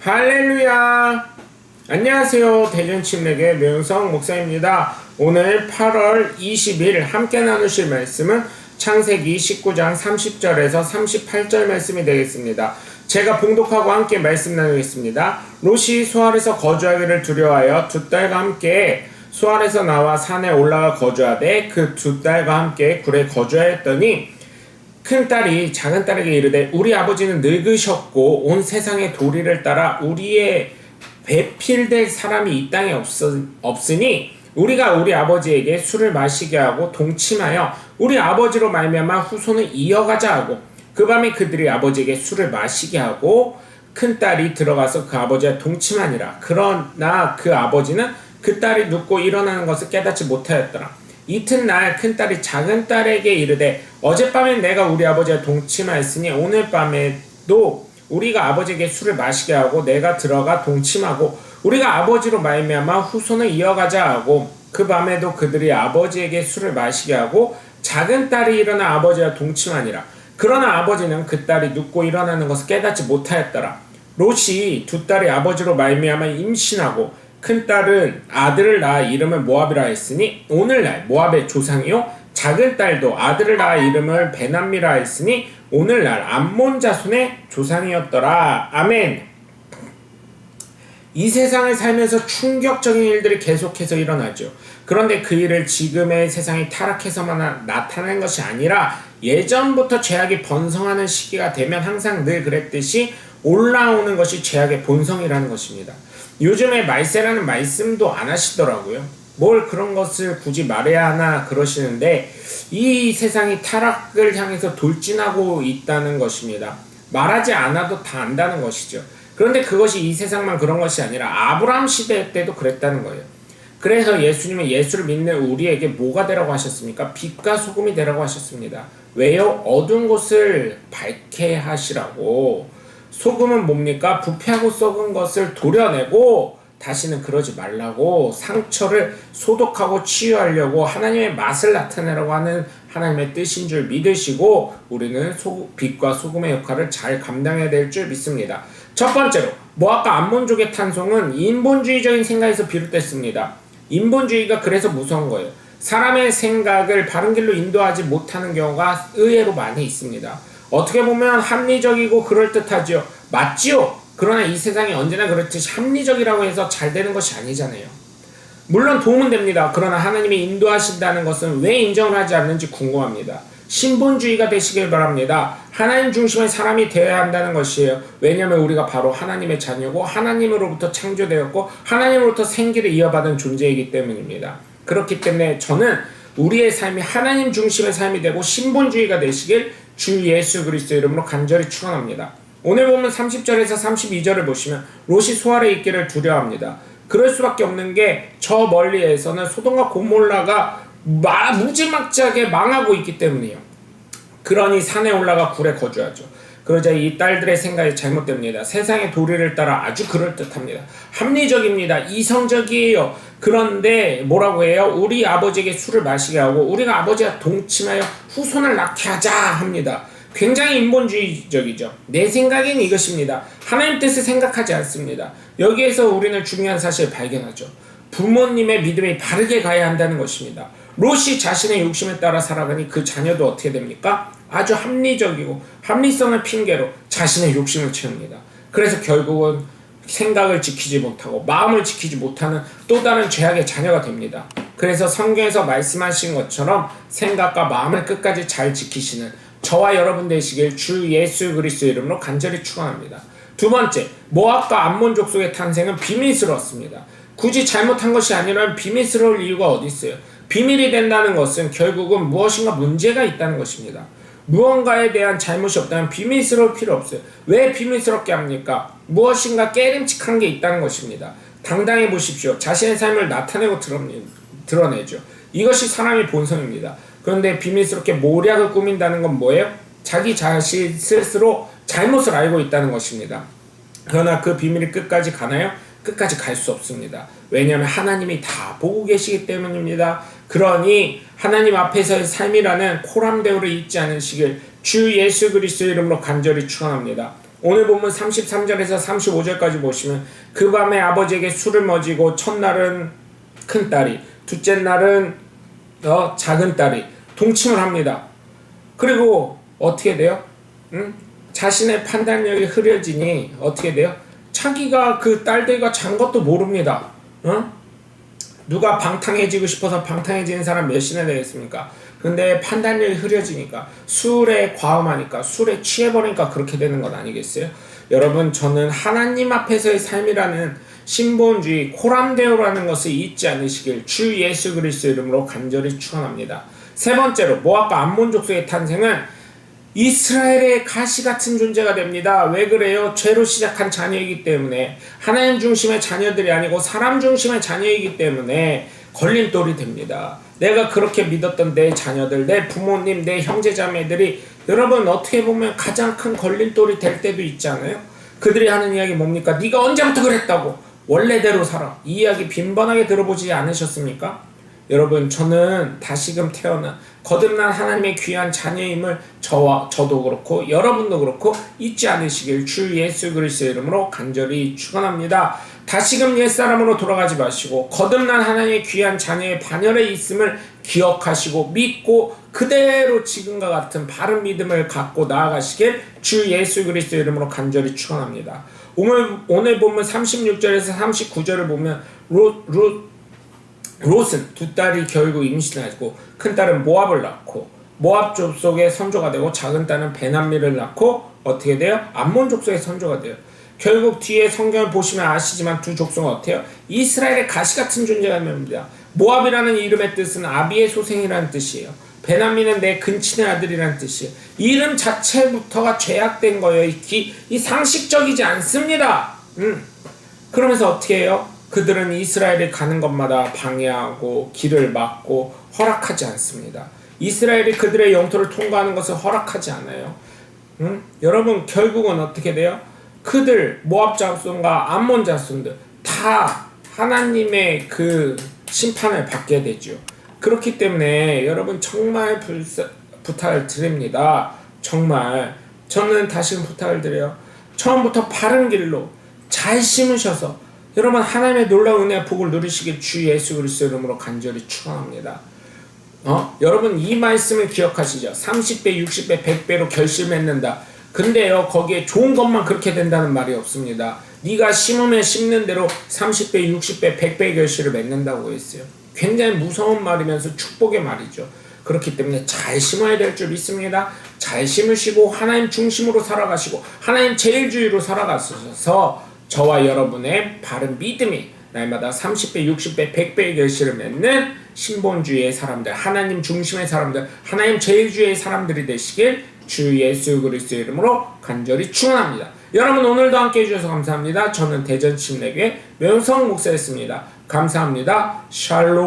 할렐루야! 안녕하세요. 대전침례교회 명성 목사입니다. 오늘 8월 20일 함께 나누실 말씀은 창세기 19장 30절에서 38절 말씀이 되겠습니다. 제가 봉독하고 함께 말씀 나누겠습니다. 롯이 소알에서 거주하기를 두려워하여 두 딸과 함께 소알에서 나와 산에 올라가 거주하되 그 두 딸과 함께 굴에 거주하였더니 큰딸이 작은딸에게 이르되 우리 아버지는 늙으셨고 온 세상의 도리를 따라 우리의 배필될 사람이 이 땅에 없으니 우리가 우리 아버지에게 술을 마시게 하고 동침하여 우리 아버지로 말미암아 후손을 이어가자 하고 그 밤에 그들이 아버지에게 술을 마시게 하고 큰딸이 들어가서 그 아버지와 동침하니라. 그러나 그 아버지는 그 딸이 눕고 일어나는 것을 깨닫지 못하였더라. 이튿날 큰딸이 작은딸에게 이르되 어젯밤에 내가 우리 아버지와 동침하였으니 오늘 밤에도 우리가 아버지에게 술을 마시게 하고 내가 들어가 동침하고 우리가 아버지로 말미암아 후손을 이어가자 하고 그 밤에도 그들이 아버지에게 술을 마시게 하고 작은딸이 일어나 아버지와 동침하니라. 그러나 아버지는 그 딸이 눕고 일어나는 것을 깨닫지 못하였더라. 롯이 두 딸이 아버지로 말미암아 임신하고 큰딸은 아들을 낳아 이름을 모압이라 했으니 오늘날 모압의 조상이요 작은딸도 아들을 낳아 이름을 베남미라 했으니 오늘날 암몬 자손의 조상이었더라. 아멘. 이 세상을 살면서 충격적인 일들이 계속해서 일어나죠. 그런데 그 일을 지금의 세상이 타락해서만 나타나는 것이 아니라 예전부터 죄악이 번성하는 시기가 되면 항상 늘 그랬듯이 올라오는 것이 죄악의 본성이라는 것입니다. 요즘에 말세라는 말씀도 안 하시더라고요. 뭘 그런 것을 굳이 말해야 하나 그러시는데 이 세상이 타락을 향해서 돌진하고 있다는 것입니다. 말하지 않아도 다 안다는 것이죠. 그런데 그것이 이 세상만 그런 것이 아니라 아브라함 시대 때도 그랬다는 거예요. 그래서 예수님은 예수를 믿는 우리에게 뭐가 되라고 하셨습니까? 빛과 소금이 되라고 하셨습니다. 왜요? 어두운 곳을 밝게 하시라고. 소금은 뭡니까? 부패하고 썩은 것을 도려내고 다시는 그러지 말라고 상처를 소독하고 치유하려고 하나님의 맛을 나타내라고 하는 하나님의 뜻인 줄 믿으시고 우리는 빛과 소금의 역할을 잘 감당해야 될 줄 믿습니다. 첫 번째로 모압과 암몬족의 탄송은 인본주의적인 생각에서 비롯됐습니다. 인본주의가 그래서 무서운 거예요. 사람의 생각을 바른 길로 인도하지 못하는 경우가 의외로 많이 있습니다. 어떻게 보면 합리적이고 그럴듯하지요. 맞지요. 그러나 이 세상이 언제나 그렇듯이 합리적이라고 해서 잘 되는 것이 아니잖아요. 물론 도움은 됩니다. 그러나 하나님이 인도하신다는 것은 왜 인정을 하지 않는지 궁금합니다. 신본주의가 되시길 바랍니다. 하나님 중심의 사람이 되어야 한다는 것이에요. 왜냐하면 우리가 바로 하나님의 자녀고 하나님으로부터 창조되었고 하나님으로부터 생기를 이어받은 존재이기 때문입니다. 그렇기 때문에 저는 우리의 삶이 하나님 중심의 삶이 되고 신본주의가 되시길 주 예수 그리스도 이름으로 간절히 축원합니다. 오늘 보면 30절에서 32절을 보시면 롯이 소알에 있기를 두려워합니다. 그럴 수밖에 없는 게 저 멀리에서는 소돔과 고모라가 무지막지하게 망하고 있기 때문이에요. 그러니 산에 올라가 굴에 거주하죠. 그러자 이 딸들의 생각이 잘못됩니다. 세상의 도리를 따라 아주 그럴듯합니다. 합리적입니다. 이성적이에요. 그런데 뭐라고 해요? 우리 아버지에게 술을 마시게 하고 우리가 아버지와 동침하여 후손을 낳게 하자 합니다. 굉장히 인본주의적이죠. 내 생각엔 이것입니다. 하나님 뜻을 생각하지 않습니다. 여기에서 우리는 중요한 사실을 발견하죠. 부모님의 믿음이 바르게 가야 한다는 것입니다. 롯이 자신의 욕심에 따라 살아가니 그 자녀도 어떻게 됩니까? 아주 합리적이고 합리성을 핑계로 자신의 욕심을 채웁니다. 그래서 결국은 생각을 지키지 못하고 마음을 지키지 못하는 또 다른 죄악의 자녀가 됩니다. 그래서 성경에서 말씀하신 것처럼 생각과 마음을 끝까지 잘 지키시는 저와 여러분 되시길 주 예수 그리스도 이름으로 간절히 축원합니다. 두 번째, 모압과 암몬 족속의 탄생은 비밀스러웠습니다. 굳이 잘못한 것이 아니라면 비밀스러울 이유가 어디 있어요? 비밀이 된다는 것은 결국은 무엇인가 문제가 있다는 것입니다. 무언가에 대한 잘못이 없다면 비밀스러울 필요 없어요. 왜 비밀스럽게 합니까? 무엇인가 깨름칙한 게 있다는 것입니다. 당당해 보십시오. 자신의 삶을 나타내고 드러내죠. 이것이 사람의 본성입니다. 그런데 비밀스럽게 모략을 꾸민다는 건 뭐예요? 자기 자신 스스로 잘못을 알고 있다는 것입니다. 그러나 그 비밀이 끝까지 가나요? 끝까지 갈 수 없습니다. 왜냐하면 하나님이 다 보고 계시기 때문입니다. 그러니 하나님 앞에서의 삶이라는 코람대우를 잊지 않으시길 주 예수 그리스도 이름으로 간절히 축원합니다. 오늘 본문 33절에서 35절까지 보시면 그 밤에 아버지에게 술을 머지고 첫날은 큰딸이 둘째 날은 작은 딸이 동침을 합니다. 그리고 어떻게 돼요? 자신의 판단력이 흐려지니 어떻게 돼요? 자기가 그 딸들과 잔 것도 모릅니다. 누가 방탕해지고 싶어서 방탕해지는 사람 몇이나 되겠습니까? 근데 판단력이 흐려지니까 술에 과음하니까 술에 취해버리니까 그렇게 되는 건 아니겠어요? 여러분, 저는 하나님 앞에서의 삶이라는 신본주의 코람데오라는 것을 잊지 않으시길 주 예수 그리스도 이름으로 간절히 축원합니다. 세 번째로 모압과 암몬 족속의 탄생은 이스라엘의 가시같은 존재가 됩니다. 왜 그래요? 죄로 시작한 자녀이기 때문에, 하나님 중심의 자녀들이 아니고 사람 중심의 자녀이기 때문에 걸림돌이 됩니다. 내가 그렇게 믿었던 내 자녀들, 내 부모님, 내 형제자매들이 여러분 어떻게 보면 가장 큰 걸림돌이 될 때도 있잖아요. 그들이 하는 이야기 뭡니까? 네가 언제부터 그랬다고, 원래대로 살아. 이 이야기 빈번하게 들어보지 않으셨습니까? 여러분, 저는 다시금 태어난 거듭난 하나님의 귀한 자녀임을 저도 그렇고 여러분도 그렇고 잊지 않으시길 주 예수 그리스도의 이름으로 간절히 축원합니다. 다시금 옛사람으로 돌아가지 마시고 거듭난 하나님의 귀한 자녀의 반열에 있음을 기억하시고 믿고 그대로 지금과 같은 바른 믿음을 갖고 나아가시길 주 예수 그리스도의 이름으로 간절히 축원합니다. 오늘 본문 36절에서 39절을 보면 롯은 두 딸이 결국 임신하고 큰딸은 모압을 낳고 모압 족속의 선조가 되고 작은 딸은 베남미를 낳고 어떻게 돼요? 암몬 족속의 선조가 돼요. 결국 뒤에 성경을 보시면 아시지만 두 족속은 어때요? 이스라엘의 가시같은 존재가 됩니다. 모압이라는 이름의 뜻은 아비의 소생이라는 뜻이에요. 베남미는 내 근친의 아들이라는 뜻이에요. 이름 자체부터가 죄악된 거예요. 이 상식적이지 않습니다. 그러면서 어떻게 해요? 그들은 이스라엘이 가는 곳마다 방해하고 길을 막고 허락하지 않습니다. 이스라엘이 그들의 영토를 통과하는 것을 허락하지 않아요. 여러분, 결국은 어떻게 돼요? 그들 모압 자손과 암몬 자손들 다 하나님의 그 심판을 받게 되죠. 그렇기 때문에 여러분 정말 부탁을 드립니다. 정말 저는 다시금 부탁을 드려요. 처음부터 바른 길로 잘 심으셔서 여러분 하나님의 놀라운 은혜와 복을 누리시길 주 예수 그리스도 이름으로 간절히 축원합니다. 여러분 이 말씀을 기억하시죠? 30배, 60배, 100배로 결실맺는다. 근데요, 거기에 좋은 것만 그렇게 된다는 말이 없습니다. 네가 심으면 심는 대로 30배, 60배, 100배 결실을 맺는다고 했어요. 굉장히 무서운 말이면서 축복의 말이죠. 그렇기 때문에 잘 심어야 될 줄 믿습니다. 잘 심으시고 하나님 중심으로 살아가시고 하나님 제일주의로 살아가셔서 저와 여러분의 바른 믿음이 날마다 30배, 60배, 100배의 결실을 맺는 신본주의의 사람들, 하나님 중심의 사람들, 하나님 제일주의의 사람들이 되시길 주 예수 그리스도의 이름으로 간절히 축원합니다. 여러분 오늘도 함께 해주셔서 감사합니다. 저는 대전 침례교회 명성 목사였습니다. 감사합니다. 샬롬.